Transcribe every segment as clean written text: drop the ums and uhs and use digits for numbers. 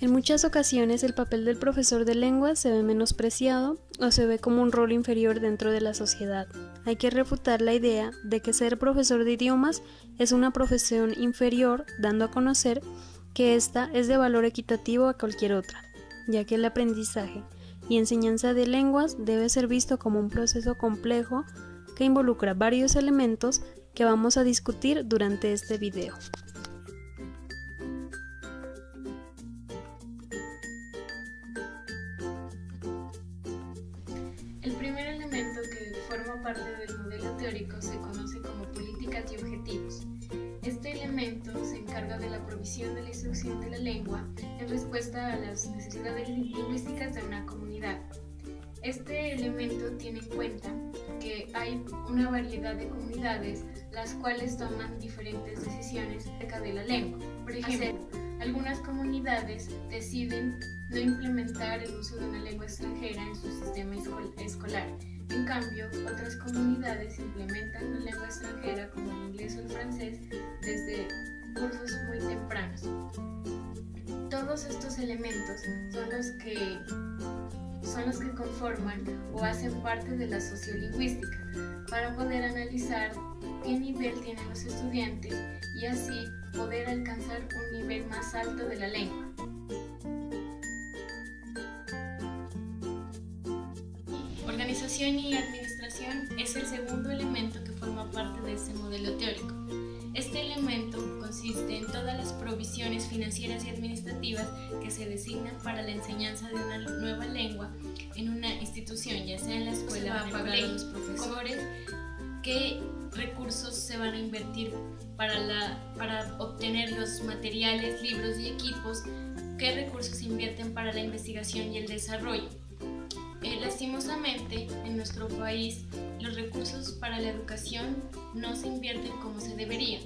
En muchas ocasiones el papel del profesor de lengua se ve menospreciado o se ve como un rol inferior dentro de la sociedad. Hay que refutar la idea de que ser profesor de idiomas es una profesión inferior, dando a conocer que ésta es de valor equitativo a cualquier otra, ya que el aprendizaje y enseñanza de lenguas debe ser visto como un proceso complejo que involucra varios elementos que vamos a discutir durante este video. El primer elemento que forma parte del modelo teórico se conoce como políticas y objetivos. Este elemento se encarga de la provisión de la instrucción de la lengua en respuesta a las necesidades lingüísticas de una comunidad. Este elemento tiene en cuenta que hay una variedad de comunidades las cuales toman diferentes decisiones acerca de la lengua. Por ejemplo, algunas comunidades deciden no implementar el uso de una lengua extranjera en su sistema escolar. En cambio, otras comunidades implementan la lengua extranjera como el inglés o el francés desde cursos muy tempranos. Todos estos elementos son los que conforman o hacen parte de la sociolingüística para poder analizar qué nivel tienen los estudiantes y así poder alcanzar un nivel más alto de la lengua. Organización y administración es el segundo elemento que forma parte de este modelo teórico. Este elemento consiste en todas las provisiones financieras y administrativas que se designan para la enseñanza de una nueva lengua en una institución, ya sea en la escuela o en el colegio, los profesores, qué recursos se van a invertir para obtener los materiales, libros y equipos, qué recursos se invierten para la investigación y el desarrollo. Lastimosamente, en nuestro país, los recursos para la educación no se invierten como se debería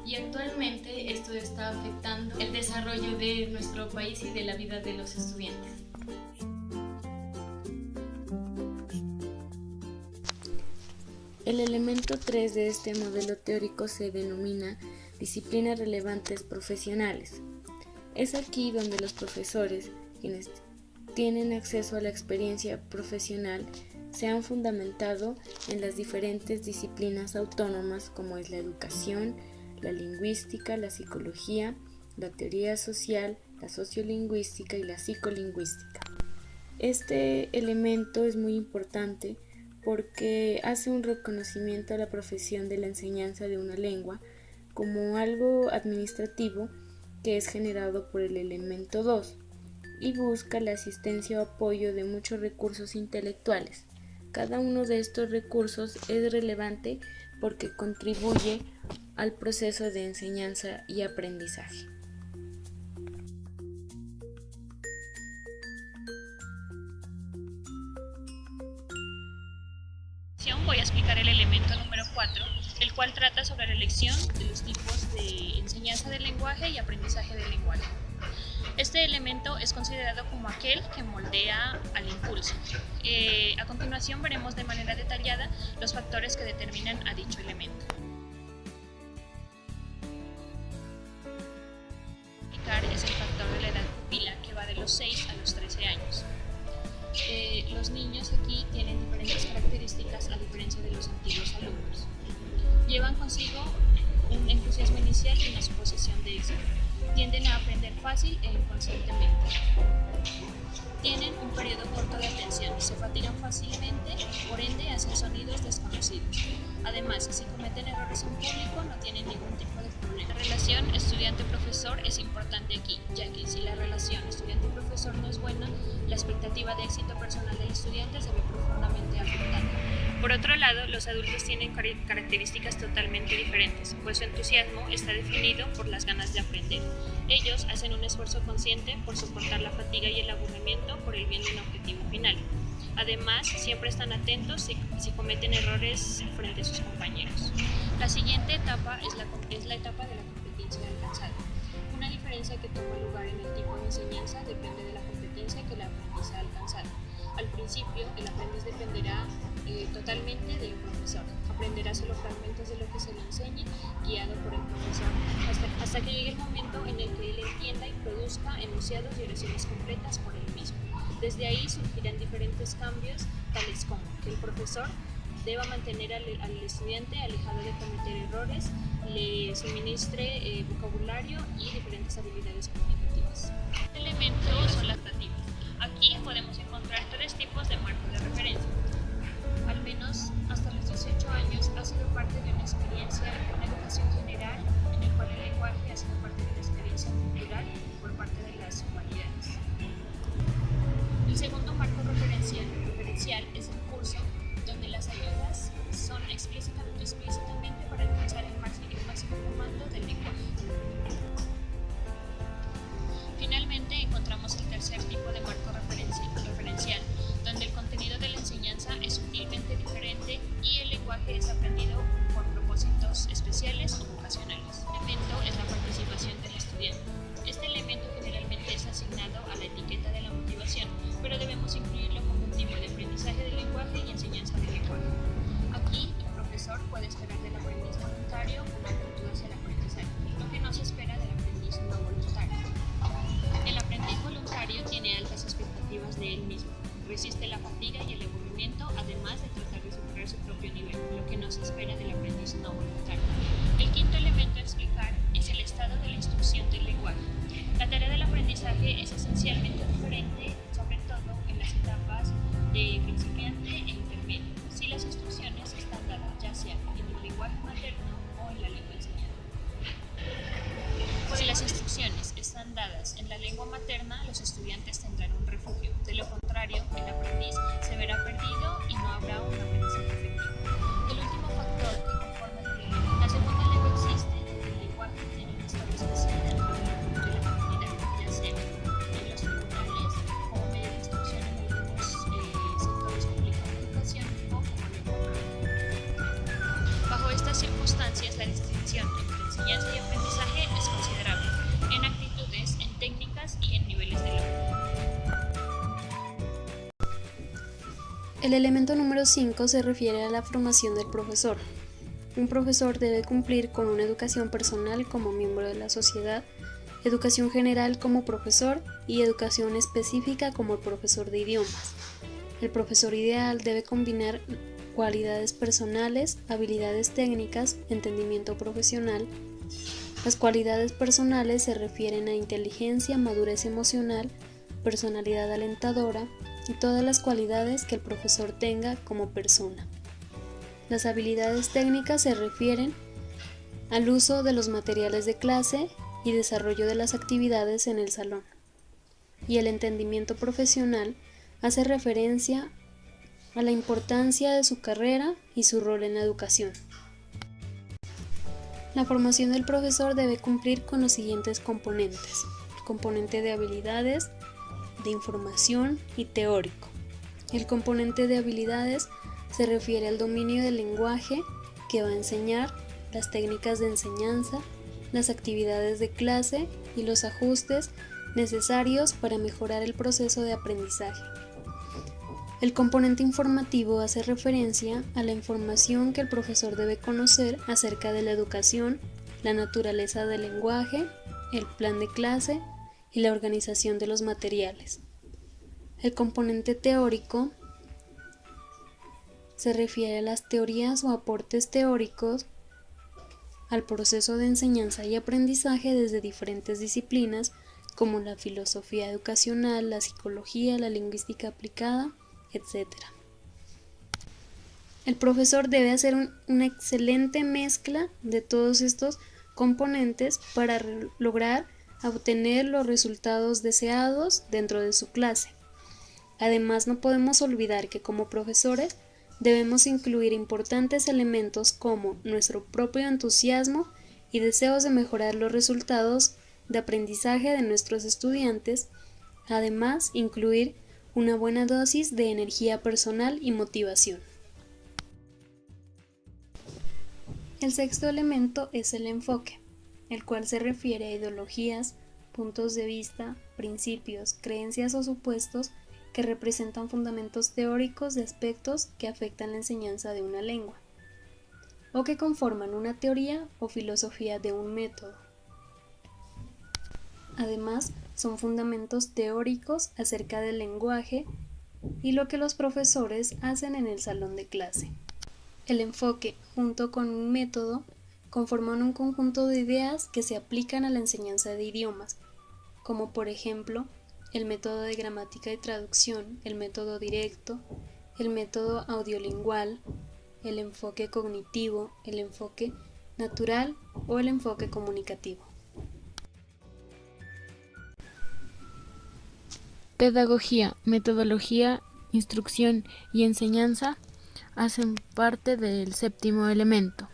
y actualmente esto está afectando el desarrollo de nuestro país y de la vida de los estudiantes. El elemento 3 de este modelo teórico se denomina disciplinas relevantes profesionales. Es aquí donde los profesores, quienes tienen acceso a la experiencia profesional, se han fundamentado en las diferentes disciplinas autónomas como es la educación, la lingüística, la psicología, la teoría social, la sociolingüística y la psicolingüística. Este elemento es muy importante porque hace un reconocimiento a la profesión de la enseñanza de una lengua como algo administrativo que es generado por el elemento 2. Y busca la asistencia o apoyo de muchos recursos intelectuales. Cada uno de estos recursos es relevante porque contribuye al proceso de enseñanza y aprendizaje. Voy a explicar el elemento número 4, el cual trata sobre la elección de los tipos de enseñanza del lenguaje y aprendizaje del lenguaje. Este elemento es considerado como aquel que moldea al impulso. A continuación veremos de manera detallada los factores que determinan a dicho elemento. Es el factor de la edad pupila, que va de los 6 a los 13 años. Los niños aquí tienen diferentes características a diferencia de los antiguos alumnos. Llevan consigo un entusiasmo inicial y una suposición de éxito. Tienden a aprender fácil e inconscientemente. Tienen un periodo corto de atención, se fatigan fácilmente, por ende hacen sonidos desconocidos. Además, si cometen errores en público no tienen ningún tipo de problema. La relación estudiante-profesor es importante aquí, ya que si la relación estudiante-profesor no es buena, la expectativa de éxito personal del estudiante se ve profundamente afectada. Por otro lado, los adultos tienen características totalmente diferentes, pues su entusiasmo está definido por las ganas de aprender. Ellos hacen un esfuerzo consciente por soportar la fatiga y el aburrimiento por el bien de un objetivo final. Además, siempre están atentos si cometen errores frente a sus compañeros. La siguiente etapa es la etapa de la competencia alcanzada. Una diferencia que toma lugar en el tipo de enseñanza depende de la competencia que el aprendiz ha alcanzado. Al principio, el aprendiz dependerá totalmente del profesor. aprenderá solo fragmentos de lo que se le enseñe, guiado por el profesor, hasta que llegue el momento en el que él entienda y produzca enunciados y oraciones completas por él mismo. Desde ahí surgirán diferentes cambios, tales como que el profesor deba mantener al estudiante alejado de cometer errores, le suministre vocabulario y diferentes habilidades comunicativas. El elemento son las nativas. Aquí podemos encontrar tres tipos de marcos de referencia. Al menos hasta los 18 años ha sido parte de una experiencia en la educación general, en el cual el lenguaje ha sido parte de la experiencia cultural por parte de las humanidades. El segundo marco referencial es el curso, donde las ayudas son explícitamente para alcanzar el máximo comando del lenguaje. Finalmente encontramos el tercer tipo de marco referencial, donde el contenido de la enseñanza es sutilmente diferente y el lenguaje es aprendido por propósitos especiales o vocacionales. El elemento es la participación del estudiante. Este elemento generalmente es asignado a la etiqueta de la motivación, pero debemos incluirlo como un tipo de aprendizaje del lenguaje y enseñanza del lenguaje. Aquí, el profesor puede esperar del aprendiz voluntario una actitud hacia el aprendizaje, lo que no se espera del aprendiz no voluntario. El aprendiz voluntario tiene altas expectativas de él mismo, resiste la fatiga y el aburrimiento, además de tratar de superar su propio nivel, lo que no se espera del aprendiz no voluntario. El quinto elemento a explicar es el estado de la instrucción del lenguaje. La tarea del aprendizaje es esencialmente diferente, sobre todo en las etapas de principiante e intermedio, si las instrucciones están dadas ya sea en el lenguaje materno o en la lengua enseñada. Si las instrucciones están dadas en la lengua materna, los estudiantes tendrán un refugio. De lo contrario, el aprendiz se verá perdido y no habrá un aprendizaje efectivo. El último factor que conforma el elemento, la segunda lengua existe, el lenguaje tiene un estado especial dentro de la comunidad, ya sea en los tribunales, como medio de instrucción en algunos sectores públicos de educación o como lengua propia. Bajo estas circunstancias, la distinción entre enseñanza y aprendizaje es considerable en actitudes, en técnicas y en niveles de logro. El elemento número 5 se refiere a la formación del profesor. Un profesor debe cumplir con una educación personal como miembro de la sociedad, educación general como profesor y educación específica como profesor de idiomas. El profesor ideal debe combinar cualidades personales, habilidades técnicas, entendimiento profesional. Las cualidades personales se refieren a inteligencia, madurez emocional, personalidad alentadora y todas las cualidades que el profesor tenga como persona. Las habilidades técnicas se refieren al uso de los materiales de clase y desarrollo de las actividades en el salón. Y el entendimiento profesional hace referencia a la importancia de su carrera y su rol en la educación. La formación del profesor debe cumplir con los siguientes componentes: el componente de habilidades, de información y teórico. El componente de habilidades se refiere al dominio del lenguaje que va a enseñar, las técnicas de enseñanza, las actividades de clase y los ajustes necesarios para mejorar el proceso de aprendizaje. El componente informativo hace referencia a la información que el profesor debe conocer acerca de la educación, la naturaleza del lenguaje, el plan de clase y la organización de los materiales. El componente teórico se refiere a las teorías o aportes teóricos al proceso de enseñanza y aprendizaje desde diferentes disciplinas como la filosofía educacional, la psicología, la lingüística aplicada, etc. El profesor debe hacer una excelente mezcla de todos estos componentes para lograr obtener los resultados deseados dentro de su clase. Además, no podemos olvidar que como profesores debemos incluir importantes elementos como nuestro propio entusiasmo y deseos de mejorar los resultados de aprendizaje de nuestros estudiantes, además incluir una buena dosis de energía personal y motivación. El sexto elemento es el enfoque, el cual se refiere a ideologías, puntos de vista, principios, creencias o supuestos que representan fundamentos teóricos de aspectos que afectan la enseñanza de una lengua. o que conforman una teoría o filosofía de un método. Además, son fundamentos teóricos acerca del lenguaje y lo que los profesores hacen en el salón de clase. El enfoque, junto con un método, conforman un conjunto de ideas que se aplican a la enseñanza de idiomas, como por ejemplo, el método de gramática y traducción, el método directo, el método audiolingual, el enfoque cognitivo, el enfoque natural o el enfoque comunicativo. Pedagogía, metodología, instrucción y enseñanza hacen parte del séptimo elemento.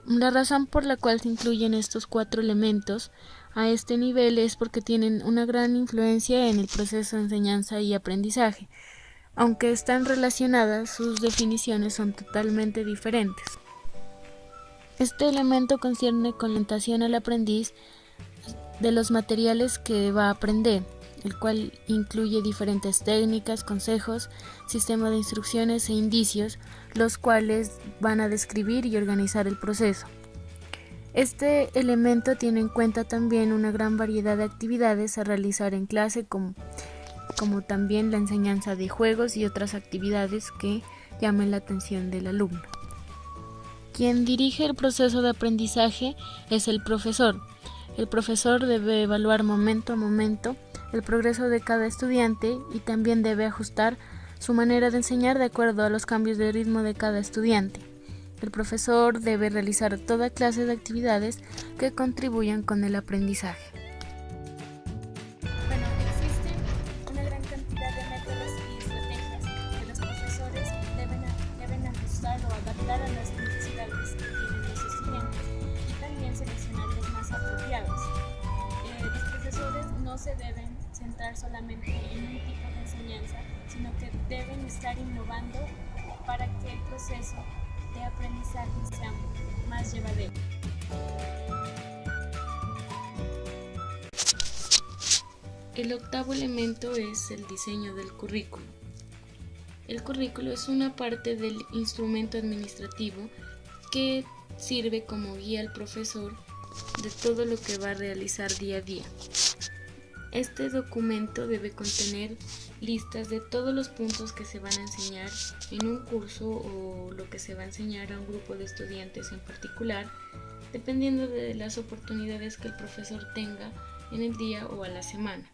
La razón por la cual se incluyen estos 4 elementos a este nivel es porque tienen una gran influencia en el proceso de enseñanza y aprendizaje. Aunque están relacionadas, sus definiciones son totalmente diferentes. Este elemento concierne con la orientación al aprendiz de los materiales que va a aprender, el cual incluye diferentes técnicas, consejos, sistema de instrucciones e indicios, los cuales van a describir y organizar el proceso. Este elemento tiene en cuenta también una gran variedad de actividades a realizar en clase, como también la enseñanza de juegos y otras actividades que llamen la atención del alumno. Quien dirige el proceso de aprendizaje es el profesor. El profesor debe evaluar momento a momento el progreso de cada estudiante y también debe ajustar su manera de enseñar de acuerdo a los cambios de ritmo de cada estudiante. El profesor debe realizar toda clase de actividades que contribuyan con el aprendizaje. Bueno, existen una gran cantidad de métodos y estrategias que los profesores deben ajustar o adaptar a las necesidades que tienen los estudiantes y también seleccionar los más apropiados. Los profesores no se deben centrar solamente en un tipo de enseñanza, sino que deben estar innovando para que el proceso de aprendizaje sea más llevadero. El octavo elemento es el diseño del currículo. El currículo es una parte del instrumento administrativo que sirve como guía al profesor de todo lo que va a realizar día a día. Este documento debe contener listas de todos los puntos que se van a enseñar en un curso o lo que se va a enseñar a un grupo de estudiantes en particular, dependiendo de las oportunidades que el profesor tenga en el día o a la semana.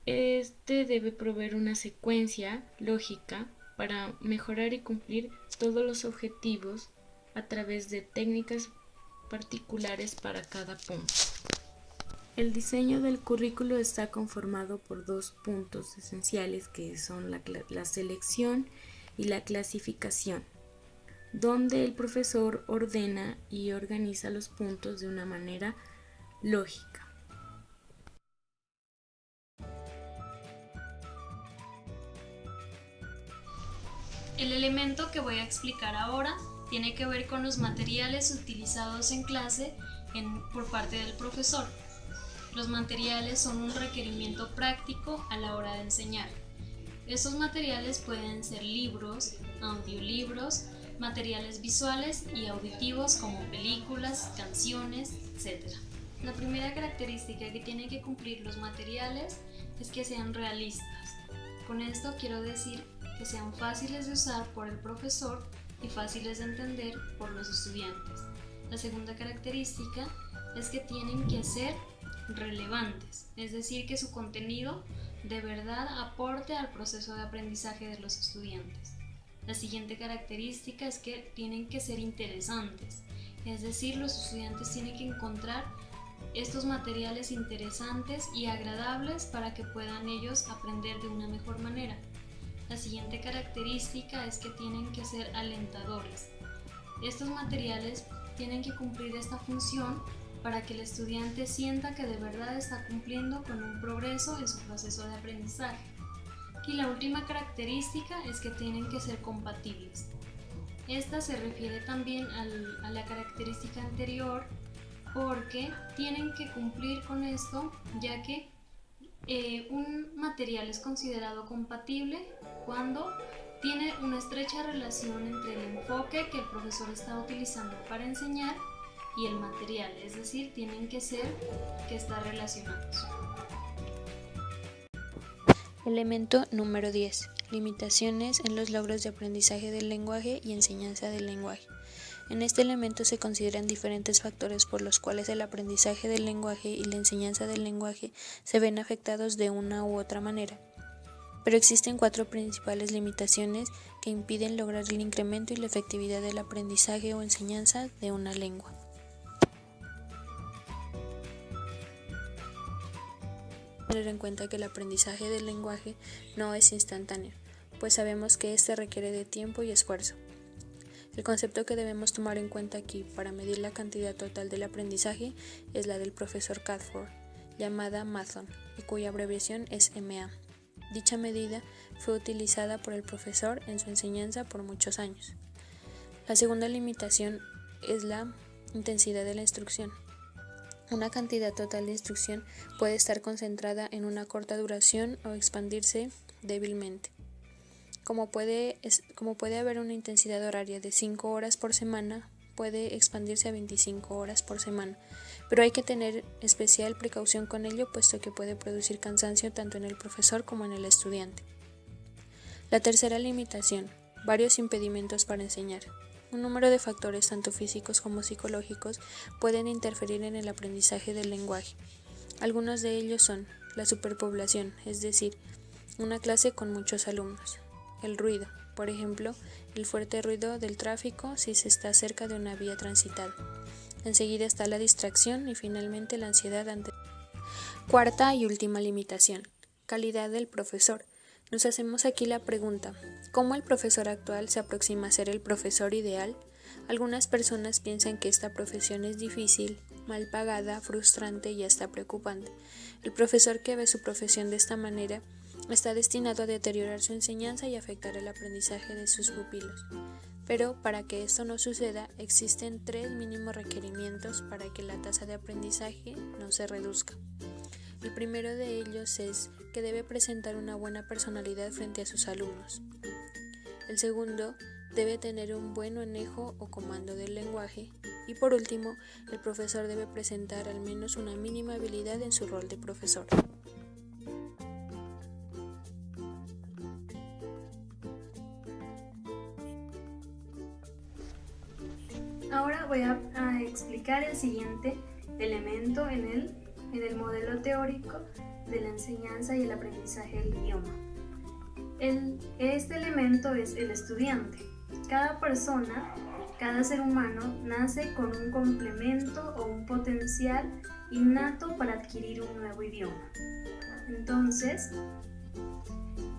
Este debe proveer una secuencia lógica para mejorar y cumplir todos los objetivos a través de técnicas particulares para cada punto. El diseño del currículo está conformado por 2 puntos esenciales que son la selección y la clasificación, donde el profesor ordena y organiza los puntos de una manera lógica. El elemento que voy a explicar ahora tiene que ver con los materiales utilizados en clase por parte del profesor. Los materiales son un requerimiento práctico a la hora de enseñar. Estos materiales pueden ser libros, audiolibros, materiales visuales y auditivos como películas, canciones, etc. La primera característica que tienen que cumplir los materiales es que sean realistas. Con esto quiero decir que sean fáciles de usar por el profesor y fáciles de entender por los estudiantes. La segunda característica es que tienen que ser relevantes, es decir, que su contenido de verdad aporte al proceso de aprendizaje de los estudiantes. La siguiente característica es que tienen que ser interesantes, es decir, los estudiantes tienen que encontrar estos materiales interesantes y agradables para que puedan ellos aprender de una mejor manera. La siguiente característica es que tienen que ser alentadores. Estos materiales tienen que cumplir esta función para que el estudiante sienta que de verdad está cumpliendo con un progreso en su proceso de aprendizaje. Y la última característica es que tienen que ser compatibles. Esta se refiere también a la característica anterior porque tienen que cumplir con esto, ya que un material es considerado compatible cuando Tiene una estrecha relación entre el enfoque que el profesor está utilizando para enseñar y el material, es decir, tienen que estar relacionados. Elemento número 10. Limitaciones en los logros de aprendizaje del lenguaje y enseñanza del lenguaje. En este elemento se consideran diferentes factores por los cuales el aprendizaje del lenguaje y la enseñanza del lenguaje se ven afectados de una u otra manera. Pero existen 4 principales limitaciones que impiden lograr el incremento y la efectividad del aprendizaje o enseñanza de una lengua. Tener en cuenta que el aprendizaje del lenguaje no es instantáneo, pues sabemos que este requiere de tiempo y esfuerzo. El concepto que debemos tomar en cuenta aquí para medir la cantidad total del aprendizaje es la del profesor Cadford, llamada Mathon, y cuya abreviación es MA. Dicha medida fue utilizada por el profesor en su enseñanza por muchos años. La segunda limitación es la intensidad de la instrucción. Una cantidad total de instrucción puede estar concentrada en una corta duración o expandirse débilmente. Como puede haber una intensidad horaria de 5 horas por semana, puede expandirse a 25 horas por semana, pero hay que tener especial precaución con ello, puesto que puede producir cansancio tanto en el profesor como en el estudiante. La tercera limitación, varios impedimentos para enseñar. Un número de factores, tanto físicos como psicológicos, pueden interferir en el aprendizaje del lenguaje. Algunos de ellos son la superpoblación, es decir, una clase con muchos alumnos. El ruido, por ejemplo, el fuerte ruido del tráfico si se está cerca de una vía transitada. Enseguida está la distracción y finalmente la ansiedad ante. Cuarta y última limitación, calidad del profesor. Nos hacemos aquí la pregunta, ¿cómo el profesor actual se aproxima a ser el profesor ideal? Algunas personas piensan que esta profesión es difícil, mal pagada, frustrante y hasta preocupante. El profesor que ve su profesión de esta manera está destinado a deteriorar su enseñanza y afectar el aprendizaje de sus pupilos. Pero para que esto no suceda, existen 3 mínimos requerimientos para que la tasa de aprendizaje no se reduzca. El primero de ellos es que debe presentar una buena personalidad frente a sus alumnos. El segundo, debe tener un buen manejo o comando del lenguaje. Y por último, el profesor debe presentar al menos una mínima habilidad en su rol de profesor. Ahora voy a explicar el siguiente elemento en el modelo teórico de la enseñanza y el aprendizaje del idioma. Este elemento es el estudiante. Cada persona, cada ser humano nace con un complemento o un potencial innato para adquirir un nuevo idioma. Entonces,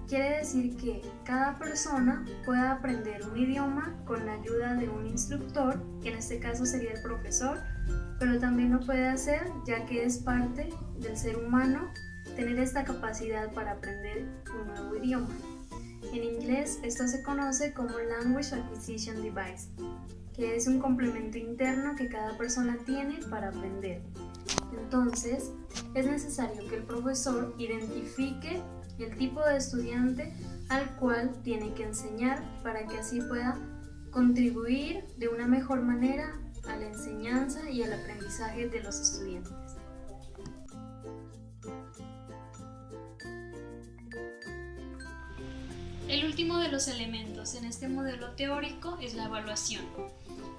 quiere decir que cada persona puede aprender un idioma con la ayuda de un instructor, que en este caso sería el profesor, pero también lo puede hacer ya que es parte del ser humano tener esta capacidad para aprender un nuevo idioma. En inglés esto se conoce como Language Acquisition Device, que es un complemento interno que cada persona tiene para aprender. Entonces, es necesario que el profesor identifique el tipo de estudiante al cual tiene que enseñar para que así pueda contribuir de una mejor manera a la enseñanza y al aprendizaje de los estudiantes. El último de los elementos en este modelo teórico es la evaluación.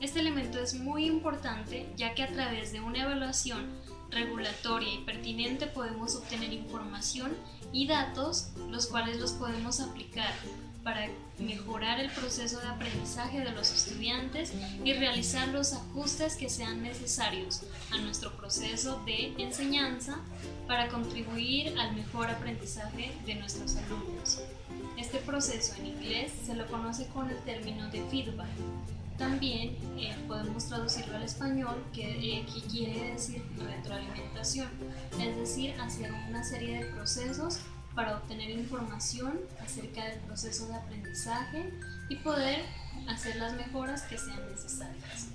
Este elemento es muy importante ya que a través de una evaluación regulatoria y pertinente podemos obtener información y datos, los cuales los podemos aplicar para mejorar el proceso de aprendizaje de los estudiantes y realizar los ajustes que sean necesarios a nuestro proceso de enseñanza para contribuir al mejor aprendizaje de nuestros alumnos. Este proceso en inglés se lo conoce con el término de feedback. También podemos traducirlo al español, que quiere decir retroalimentación, es decir, hacer una serie de procesos para obtener información acerca del proceso de aprendizaje y poder hacer las mejoras que sean necesarias.